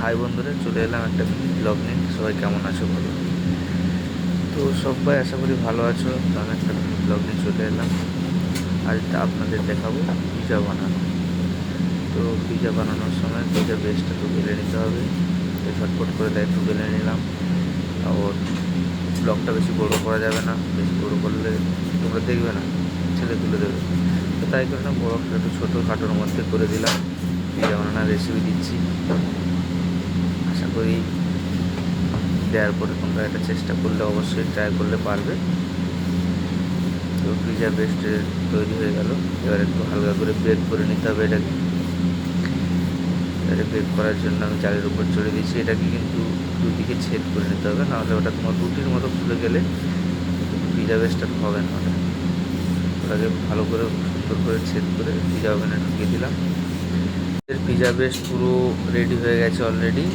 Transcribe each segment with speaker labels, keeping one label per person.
Speaker 1: High বন্ধুরা, চলে এলাম একটা ব্লগ নিয়ে। সবাই কেমন আছো বলো? তো সবাই আশা করি ভালো আছো। তো আমি একটা ব্লগ নিয়ে চলে এলাম। আজ আপনাদের দেখাবো পিজা বানানো। তো পিজা বানানোর সময় পিজা বেসটা তো বেলে নিতে হবে। তো ঝটপট করে তাই একটু বেলে নিলাম। আর ব্লগটা বেশি বড়ো করা যাবে না, বেশি বড়ো করলে তোমরা দেখবে না, ছেলে তুলে দেবে। তো তাই কারণে বড় একটু ছোটো খাটোর মধ্যে করে দিলাম। পিজা বানানোর রেসিপি দিচ্ছি। আশা করি দেওয়ার পরে তোমরা এটা চেষ্টা করলে অবশ্যই ট্রাই করলে পারবে। তো পিজা বেস্ট তৈরি হয়ে গেল। এবার একটু হালকা করে বেক করে নিতে হবে এটাকে। এবারে বেক করার জন্য আমি চালের উপর চড়ে দিয়েছি। এটাকে কিন্তু দুদিকে ছেদ করে নিতে হবে, নাহলে ওটা তোমার রুটির মতো ফুলে গেলে পিজা বেস্টটা হবে না। ওটাকে ভালো করে সুন্দর করে ছেদ করে পিজা ওভেনে ঢুকিয়ে দিলাম। পিজা বেস্ট পুরো রেডি হয়ে গেছে অলরেডি।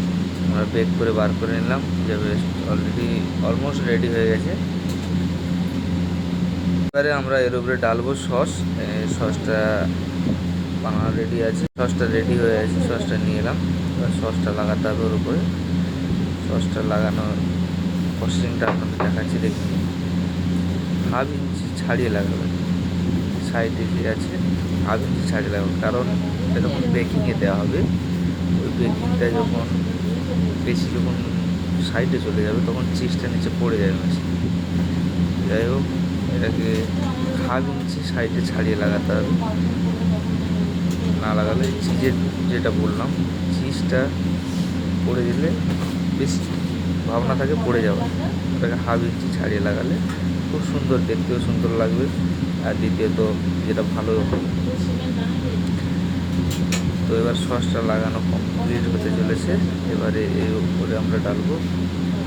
Speaker 1: আমরা বেক করে বার করে নিলাম। Pizza best already almost ready হয়ে গেছে। এবারে আমরা এর উপরে ডালবো সস। সসটা বানানো রেডি আছে, সসটা রেডি হয়ে আছে। সসটা নিয়ে এলাম। এবার সসটা লাগাতে হবে ওর উপরে। সসটা লাগানোর প্রসেসিংটা আপনাদের দেখাচ্ছি, দেখুন। হাফ ইঞ্চি ছাড়িয়ে লাগাবে, সাইডে যে আছে হাফ ইঞ্চি ছাড়িয়ে লাগাবে, কারণ এটা যখন বেকিংয়ে দেওয়া হবে, ওই বেকিংটা যখন বেশি যখন সাইডে চলে যাবে তখন চিজটা নিচে পড়ে যাবে মেশিন। যাই হোক, এটাকে হাফ ইঞ্চি সাইডে ছাড়িয়ে লাগাতে হবে। না লাগালে চিজের যেটা বললাম, চিজটা পড়ে দিলে বেশি ভাবনা থাকে পড়ে যাওয়া। ওটাকে হাফ ইঞ্চি ছাড়িয়ে লাগালে খুব সুন্দর, দেখতেও সুন্দর লাগবে। আর দ্বিতীয়ত যেটা ভালো। তো এবার সসটা লাগানো কমপ্লিট হতে চলেছে। এবারে এর উপরে আমরা ডালবো।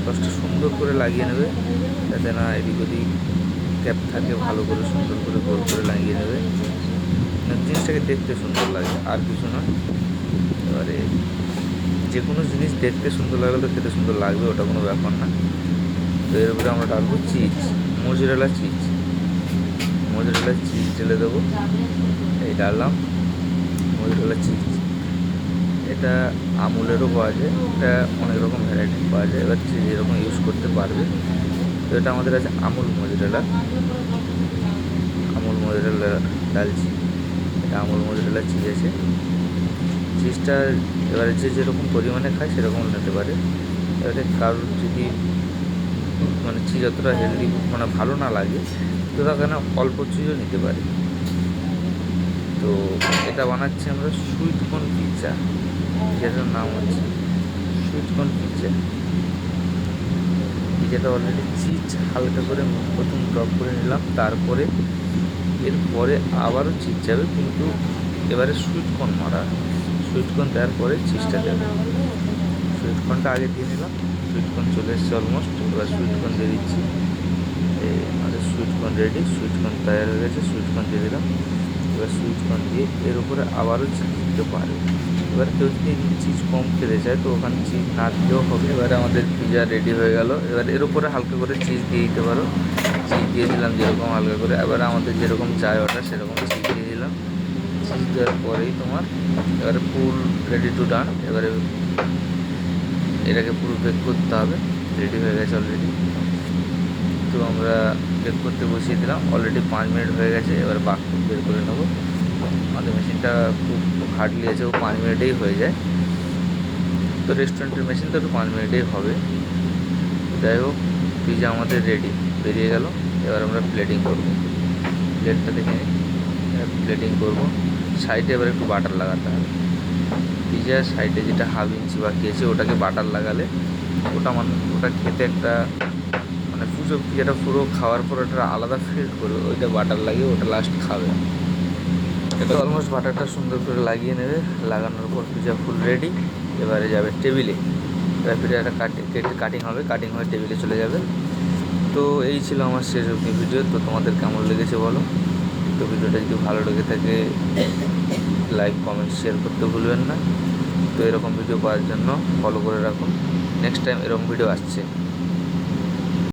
Speaker 1: সসটা সুন্দর করে লাগিয়ে নেবে, যাতে না এদিক ওদিক ক্যাপ থাকে। ভালো করে সুন্দর করে গোল করে লাগিয়ে নেবে, জিনিসটাকে দেখতে সুন্দর লাগে, আর কিছু না। এবারে যে কোনো জিনিস দেখতে সুন্দর লাগলে তো খেতে সুন্দর লাগবে, ওটা কোনো ব্যাপার না। তো এর উপরে আমরা ডালবো cheese, mozzarella cheese. Mozzarella cheese ঢেলে দেবো। এই ডাললাম মোজরেলা চিজ। এটা আমুলেরও পাওয়া যায়, এটা অনেক রকম ভ্যারাইটি পাওয়া যায়। এবার যে যেরকম ইউজ করতে পারবে। তো এটা আমাদের আছে আমুল মোজরেলা। আমুল মোজরেলা ডালছি। এটা আমুল মোজরেলা চিজ আছে। চিজটা এবারে যে যেরকম পরিমাণে খায় সেরকম নিতে পারে। এবারে কারোর যদি মানে চিজ অতটা হেলদি মানে ভালো না লাগে, তো তার অল্প চিজও নিতে পারে। তো এটা বানাচ্ছি আমরা সুইট কর্ন পিৎজা। যেটার নাম হচ্ছে সুইট কর্ন পিৎজা। পিৎজাটা অলরেডি চিজ হালকা করে প্রথম ড্রপ করে নিলাম, তারপরে এরপরে আবারও চিজ যাবে, কিন্তু এবারে সুইট কর্ন মারা। সুইট কর্ন দেওয়ার পরে চিজটা দেবে। সুইট কর্নটা আগে দিয়ে নিলাম। সুইট কর্ন চলে এসছে অলমোস্ট। এবার সুইট কর্ন দিয়ে দিচ্ছি। আমাদের sweet corn ready. Sweet corn তৈরি হয়ে গেছে। সুইট কর্ন দিয়ে দিলাম। এবার সুইট কর্ন দিয়ে এর উপরে আবারও চিজ দিতে পারে। এবার কেউ যদি চিজ কম খেতে চায় তো ওখানে চিজ না দিলেও হবে। এবারে আমাদের পিজা রেডি হয়ে গেল। এবার এর উপরে হালকা করে চিজ দিয়ে দিতে পারো। চিজ দিয়ে দিলাম যেরকম হালকা করে। এবার আমাদের যেরকম চাই অর্ডার সেরকম চিজ দিয়ে দিলাম। চিজ দেওয়ার পরেই তোমার এবারে ফুল রেডি টু ডান। এবারে এটাকে পুরো বেক করতে হবে। রেডি হয়ে গেছে অলরেডি। তো আমরা বেক করতে বসিয়ে দিলাম। অলরেডি 5 মিনিট হয়ে গেছে। এবার বাকিটুকু বের করে নেবো। আমাদের মেশিনটা খুব হার্ডলি আছে, ও 5 মিনিটেই হয়ে যায়। তো রেস্টুরেন্টের মেশিন তো 5 মিনিটেই হবে। যাই হোক, পিজা আমাদের রেডি, বেরিয়ে গেল। এবার আমরা প্লেটিং করব। প্লেটটা দেখে নিই। প্লেটিং করব। সাইডে এবার একটু বাটার লাগাতে হবে। পিজার সাইডে যেটা হাফ ইঞ্চি বাকি আছে ওটাকে বাটার লাগালে ওটা খেতে একটা মানে পুজো পিজাটা পুরো খাওয়ার পর ওটা আলাদা ফিল করবে। ওইটা বাটার লাগিয়ে ওটা লাস্ট খাবে। এটা অলমোস্ট বাটারটা সুন্দর করে লাগিয়ে নেবে। লাগানোর পর পিজা ফুল রেডি। এবারে যাবে টেবিলে। এবার পিজাটা কাটিং হবে। কাটিং হয়ে টেবিলে চলে যাবে। তো এই ছিল আমার শেষ অবধি ভিডিও। তো তোমাদের কেমন লেগেছে বলো? তো ভিডিওটা যদি ভালো লেগে থাকে লাইক কমেন্ট শেয়ার করতে ভুলবেন না। তো এরকম ভিডিও পাওয়ার জন্য ফলো করে রাখুন। নেক্সট টাইম এরকম ভিডিও আসছে।